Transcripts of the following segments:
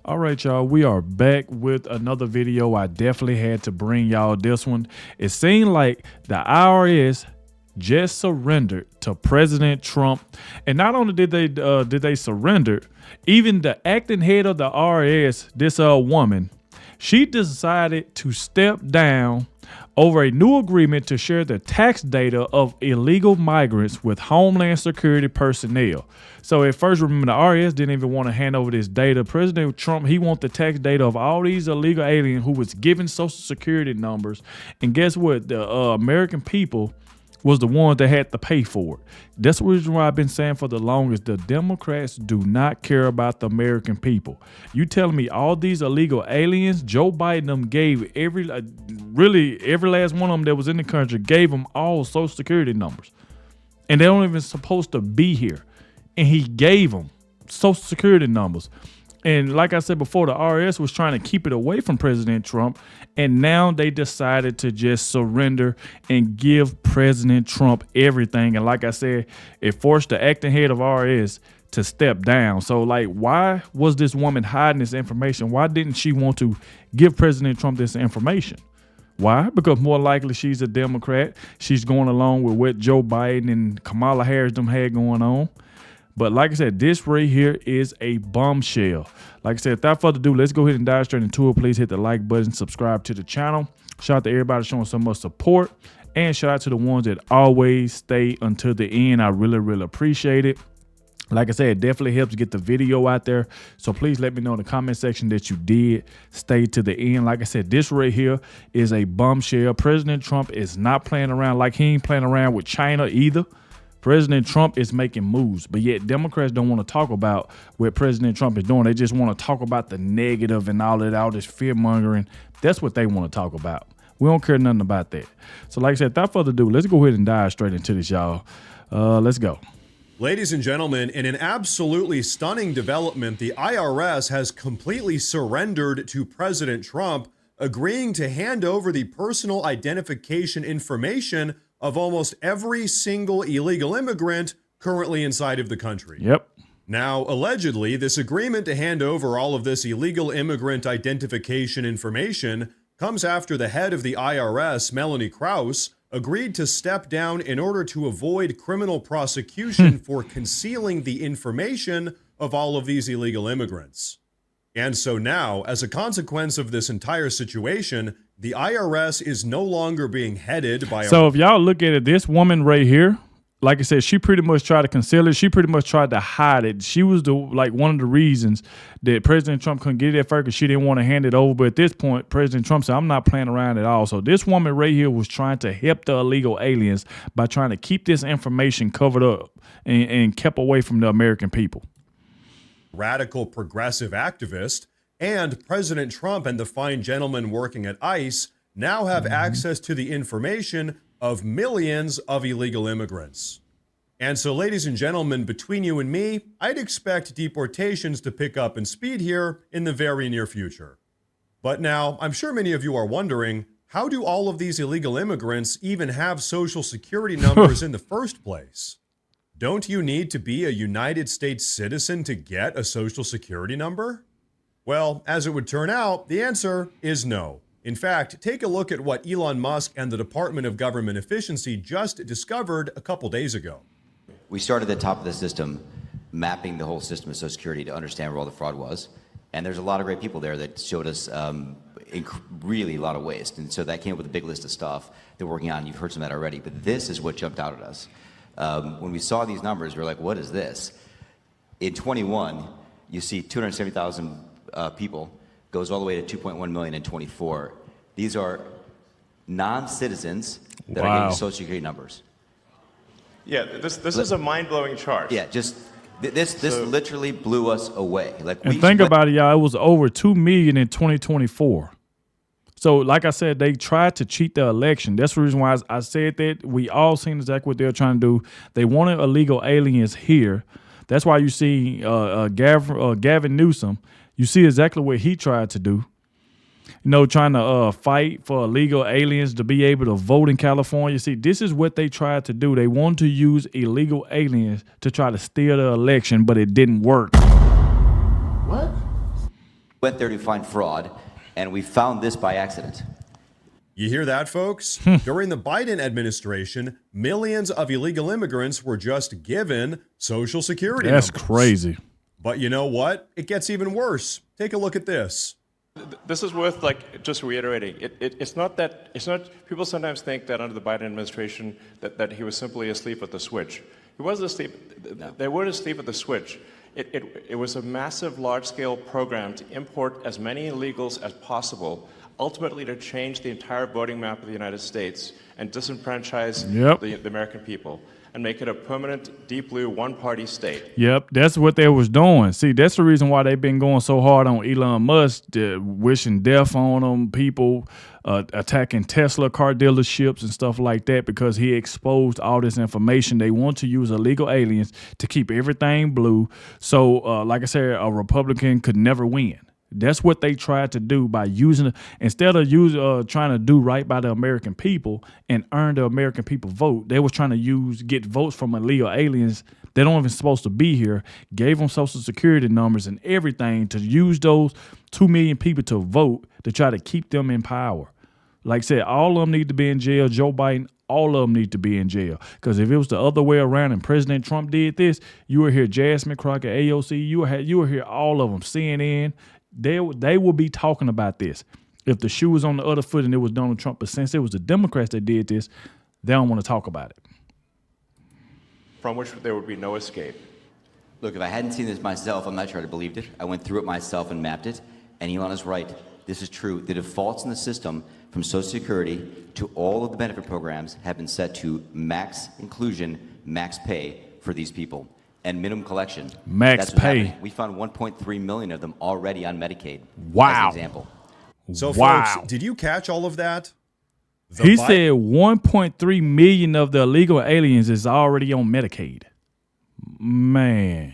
All right, y'all, we are back with another video. I definitely had to bring y'all this one. It seemed like the IRS just surrendered to President Trump. And not only did they surrender, even the acting head of the IRS, this woman, she decided to step down over a new agreement to share the tax data of illegal migrants with Homeland Security personnel. So at first, remember, the IRS didn't even want to hand over this data. President Trump, he wants the tax data of all these illegal aliens who was given Social Security numbers. And guess what? The American people was the ones that had to pay for it. That's the reason why I've been saying for the longest, the Democrats do not care about the American people. You telling me all these illegal aliens, Joe Biden them gave every last one of them that was in the country, gave them all Social Security numbers. And they don't even supposed to be here. And he gave them Social Security numbers. And like I said before, the IRS was trying to keep it away from President Trump. And now they decided to just surrender and give President Trump everything. And like I said, it forced the acting head of IRS to step down. So like, why was this woman hiding this information? Why didn't she want to give President Trump this information? Why? Because more likely she's a Democrat. She's going along with what Joe Biden and Kamala Harris them had going on. But like I said, this right here is a bombshell. Like I said, without further ado, let's go ahead and dive straight into it. Please hit the like button, subscribe to the channel. Shout out to everybody showing so much support. And shout out to the ones that always stay until the end. I really, really appreciate it. Like I said, it definitely helps get the video out there. So please let me know in the comment section that you did stay to the end. Like I said, this right here is a bombshell. President Trump is not playing around, like he ain't playing around with China either. President Trump is making moves, but yet Democrats don't want to talk about what President Trump is doing. They just want to talk about the negative and all that, all this fear mongering. That's what they want to talk about. We don't care nothing about that. So like I said, without further ado, let's go ahead and dive straight into this, y'all. Let's go. Ladies and gentlemen, in an absolutely stunning development, the IRS has completely surrendered to President Trump, agreeing to hand over the personal identification information of almost every single illegal immigrant currently inside of the country. Yep. Now, allegedly, this agreement to hand over all of this illegal immigrant identification information comes after the head of the IRS, Melanie Krause, agreed to step down in order to avoid criminal prosecution for concealing the information of all of these illegal immigrants. And so now, as a consequence of this entire situation, the IRS is no longer being headed by... So if y'all look at it, this woman right here, like I said, she pretty much tried to conceal it. She pretty much tried to hide it. She was one of the reasons that President Trump couldn't get it at first, because she didn't want to hand it over. But at this point, President Trump said, I'm not playing around at all. So this woman right here was trying to help the illegal aliens by trying to keep this information covered up and kept away from the American people. Radical progressive activist, and President Trump and the fine gentleman working at ICE now have access to the information of millions of illegal immigrants. And so, ladies and gentlemen, between you and me, I'd expect deportations to pick up in speed here in the very near future. But now, I'm sure many of you are wondering, how do all of these illegal immigrants even have Social Security numbers in the first place? Don't you need to be a United States citizen to get a Social Security number? Well, as it would turn out, the answer is no. In fact, take a look at what Elon Musk and the Department of Government Efficiency just discovered a couple days ago. We started at the top of the system, mapping the whole system of Social Security to understand where all the fraud was. And there's a lot of great people there that showed us really a lot of waste. And so that came up with a big list of stuff they're working on. You've heard some of that already, but this is what jumped out at us. When we saw these numbers, we were like, what is this? In 21, you see 270,000 people, goes all the way to 2.1 million in 24. These are non-citizens that are getting Social Security numbers. Yeah, this is a mind-blowing chart. Yeah, just this literally blew us away. And think about it, y'all. It was over 2 million in 2024. So, like I said, they tried to cheat the election. That's the reason why I said that. We all seen exactly what they're trying to do. They wanted illegal aliens here. That's why you see Gavin Newsom. You see exactly what he tried to do. You know, trying to fight for illegal aliens to be able to vote in California. See, this is what they tried to do. They wanted to use illegal aliens to try to steal the election, but it didn't work. What? Went there to find fraud, and we found this by accident. You hear that, folks? During the Biden administration, millions of illegal immigrants were just given Social Security That's numbers. crazy. But you know what? It gets even worse. Take a look at this. This is worth just reiterating. It's not people sometimes think that under the Biden administration that he was simply asleep at the switch. He wasn't asleep. No. They weren't asleep at the switch. It was a massive, large-scale program to import as many illegals as possible, ultimately to change the entire voting map of the United States and disenfranchise the American people and make it a permanent, deep blue, one-party state. Yep, that's what they was doing. See, that's the reason why they've been going so hard on Elon Musk, wishing death on them, people attacking Tesla car dealerships and stuff like that, because he exposed all this information. They want to use illegal aliens to keep everything blue. So, like I said, a Republican could never win. That's what they tried to do by using it. Instead of trying to do right by the American people and earn the American people vote, they was trying to get votes from illegal aliens that don't even supposed to be here, gave them Social Security numbers and everything to use those 2 million people to vote to try to keep them in power. Like I said, all of them need to be in jail. Joe Biden, all of them need to be in jail. Because if it was the other way around and President Trump did this, you would hear Jasmine Crockett, AOC, you would hear all of them, CNN. They will be talking about this. If the shoe was on the other foot and it was Donald Trump, but since it was the Democrats that did this, they don't want to talk about it. From which there would be no escape. Look, if I hadn't seen this myself, I'm not sure I'd have believed it. I went through it myself and mapped it, and Elon is right. This is true. The defaults in the system from Social Security to all of the benefit programs have been set to max inclusion, max pay for these people. And minimum collection. Max pay. Happening. We found 1.3 million of them already on Medicaid. Wow. As an example. So, wow. folks, did you catch all of that? He said 1.3 million of the illegal aliens is already on Medicaid. Man.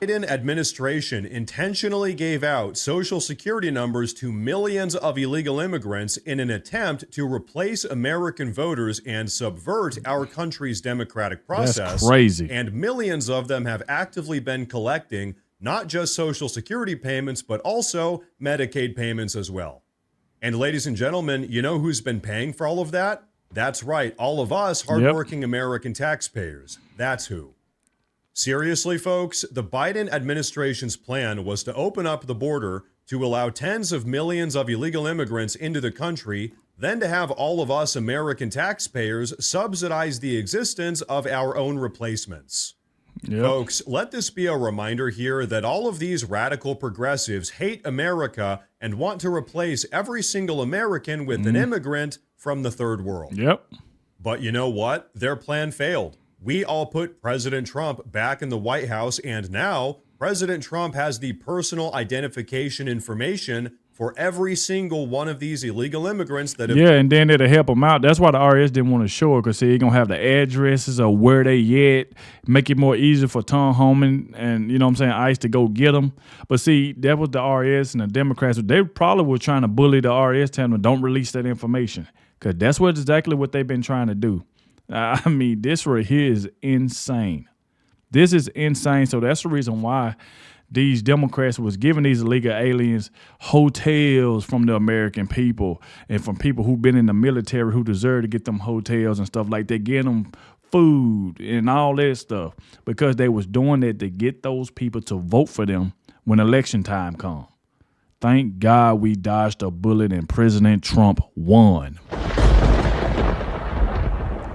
Biden administration intentionally gave out Social Security numbers to millions of illegal immigrants in an attempt to replace American voters and subvert our country's democratic process. That's crazy. And millions of them have actively been collecting not just Social Security payments, but also Medicaid payments as well. And ladies and gentlemen, you know who's been paying for all of that? That's right, all of us hardworking American taxpayers. That's who. Seriously, folks, the Biden administration's plan was to open up the border to allow tens of millions of illegal immigrants into the country, then to have all of us American taxpayers subsidize the existence of our own replacements. Yep. Folks, let this be a reminder here that all of these radical progressives hate America and want to replace every single American with an immigrant from the third world. Yep. But you know what? Their plan failed. We all put President Trump back in the White House, and now President Trump has the personal identification information for every single one of these illegal immigrants that have... Yeah, and then it'll help them out. That's why the IRS didn't want to show it, because he's going to have the addresses of where they at, make it more easier for Tom Homan and, you know what I'm saying, ICE to go get them. But see, that was the IRS and the Democrats. They probably were trying to bully the IRS, telling them don't release that information, because that's exactly what they've been trying to do. I mean, this right here is insane. This is insane. So that's the reason why these Democrats was giving these illegal aliens hotels from the American people and from people who've been in the military who deserve to get them hotels and stuff like that, getting them food and all that stuff, because they was doing that to get those people to vote for them when election time comes. Thank God we dodged a bullet and President Trump won.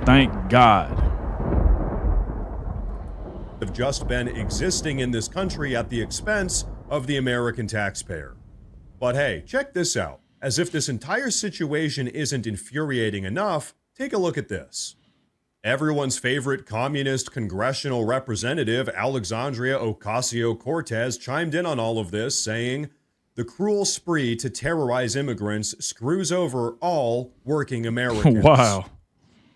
Thank God. Have just been existing in this country at the expense of the American taxpayer. But hey, check this out. As if this entire situation isn't infuriating enough, take a look at this. Everyone's favorite communist congressional representative, Alexandria Ocasio-Cortez, chimed in on all of this, saying, "The cruel spree to terrorize immigrants screws over all working Americans." Wow.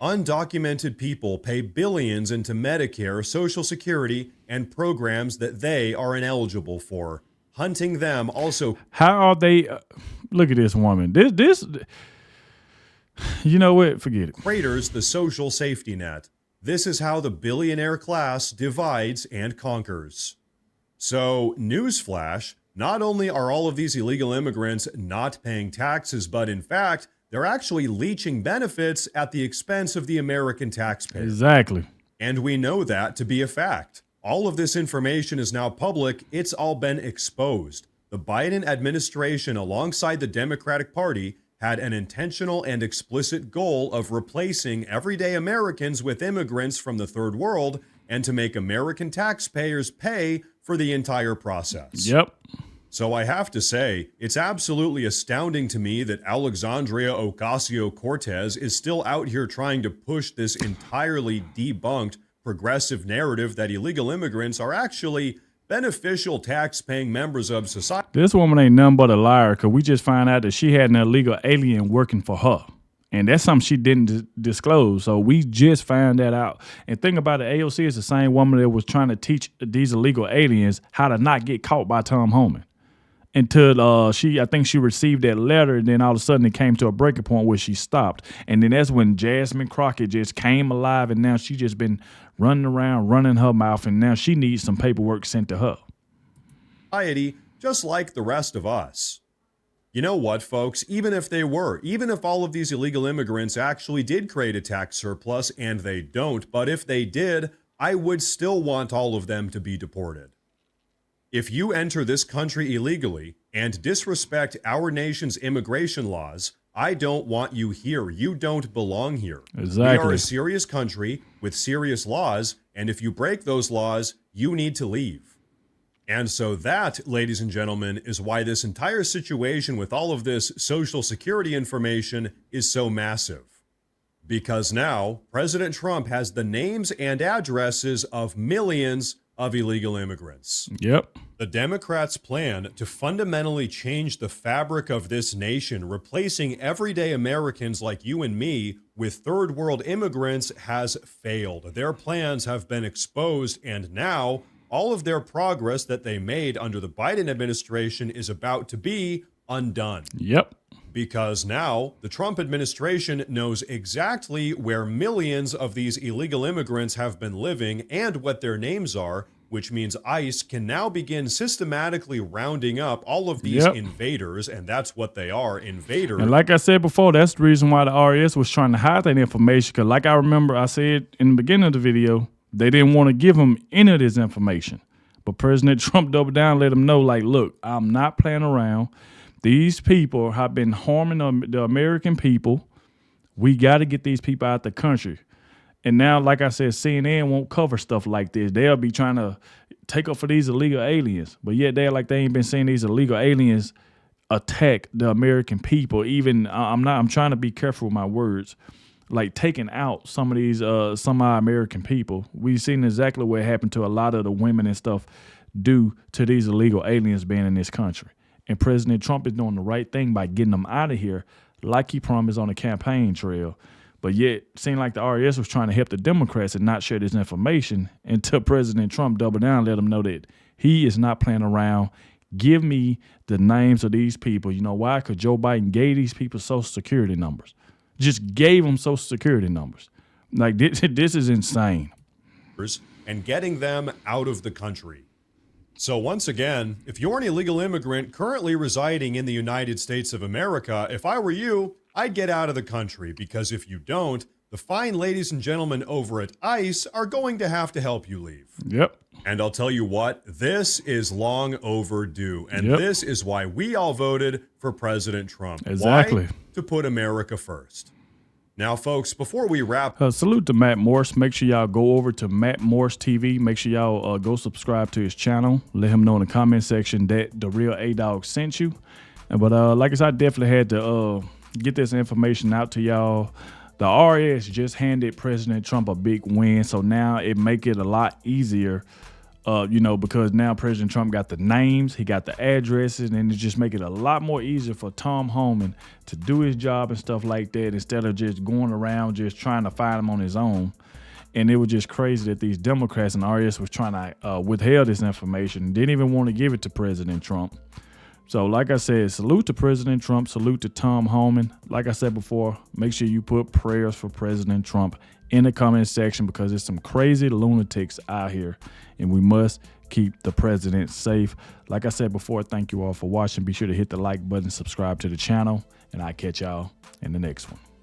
Undocumented people pay billions into Medicare, Social Security, and programs that they are ineligible for. Hunting them also. How are they? Look at this woman. This. You know what? Forget it. Craters the social safety net. This is how the billionaire class divides and conquers. So, newsflash, Not only are all of these illegal immigrants not paying taxes, but in fact, they're actually leeching benefits at the expense of the American taxpayer. Exactly. And we know that to be a fact. All of this information is now public. It's all been exposed. The Biden administration, alongside the Democratic Party, had an intentional and explicit goal of replacing everyday Americans with immigrants from the third world and to make American taxpayers pay for the entire process. Yep. So I have to say, it's absolutely astounding to me that Alexandria Ocasio-Cortez is still out here trying to push this entirely debunked progressive narrative that illegal immigrants are actually beneficial tax-paying members of society. This woman ain't nothing but a liar, because we just found out that she had an illegal alien working for her. And that's something she didn't disclose. So we just found that out. And think about it, AOC is the same woman that was trying to teach these illegal aliens how to not get caught by Tom Homan. Until I think she received that letter, and then all of a sudden it came to a breaking point where she stopped. And then that's when Jasmine Crockett just came alive, and now she just been running around, running her mouth, and now she needs some paperwork sent to her. Society, just like the rest of us. You know what, folks? Even if all of these illegal immigrants actually did create a tax surplus, and they don't, but if they did, I would still want all of them to be deported. If you enter this country illegally and disrespect our nation's immigration laws, I don't want you here. You don't belong here. Exactly. We are a serious country with serious laws, and if you break those laws, you need to leave. And so that, ladies and gentlemen, is why this entire situation with all of this Social Security information is so massive. Because now, President Trump has the names and addresses of millions of illegal immigrants. Yep. The Democrats' plan to fundamentally change the fabric of this nation, replacing everyday Americans like you and me with third world immigrants, has failed. Their plans have been exposed, and now all of their progress that they made under the Biden administration is about to be undone. Yep. Because now the Trump administration knows exactly where millions of these illegal immigrants have been living and what their names are, which means ICE can now begin systematically rounding up all of these invaders, and that's what they are, invaders. And like I said before, that's the reason why the RS was trying to hide that information, because like I remember I said in the beginning of the video, they didn't want to give them any of this information. But President Trump doubled down, let them know, like, look, I'm not playing around. These people have been harming the American people. We got to get these people out the country. And now, like I said, CNN won't cover stuff like this. They'll be trying to take up for these illegal aliens. But yet they're like they ain't been seeing these illegal aliens attack the American people. Even I'm trying to be careful with my words. Like taking out some of our American people. We've seen exactly what happened to a lot of the women and stuff due to these illegal aliens being in this country. And President Trump is doing the right thing by getting them out of here like he promised on the campaign trail. But yet, it seemed like the RS was trying to help the Democrats and not share this information until President Trump doubled down and let them know that he is not playing around. Give me the names of these people. You know why? Because Joe Biden gave these people Social Security numbers. Just gave them Social Security numbers. Like, this is insane. And getting them out of the country. So once again, if you're an illegal immigrant currently residing in the United States of America, if I were you, I'd get out of the country, because if you don't, the fine ladies and gentlemen over at ICE are going to have to help you leave. Yep. And I'll tell you what, this is long overdue. And this is why we all voted for President Trump. Exactly. Why? To put America first. Now, folks, before we wrap... salute to Matt Morse. Make sure y'all go over to Matt Morse TV. Make sure y'all go subscribe to his channel. Let him know in the comment section that the real Adogg sent you. But like I said, I definitely had to get this information out to y'all. The RS just handed President Trump a big win, so now it make it a lot easier, because now President Trump got the names, he got the addresses, and it just make it a lot more easier for Tom Homan to do his job and stuff like that instead of just going around just trying to find him on his own. And it was just crazy that these Democrats and RS was trying to withhold this information, didn't even want to give it to President Trump. So like I said, salute to President Trump, salute to Tom Homan. Like I said before, make sure you put prayers for President Trump in the comment section, because there's some crazy lunatics out here and we must keep the president safe. Like I said before, thank you all for watching. Be sure to hit the like button, subscribe to the channel, and I'll catch y'all in the next one.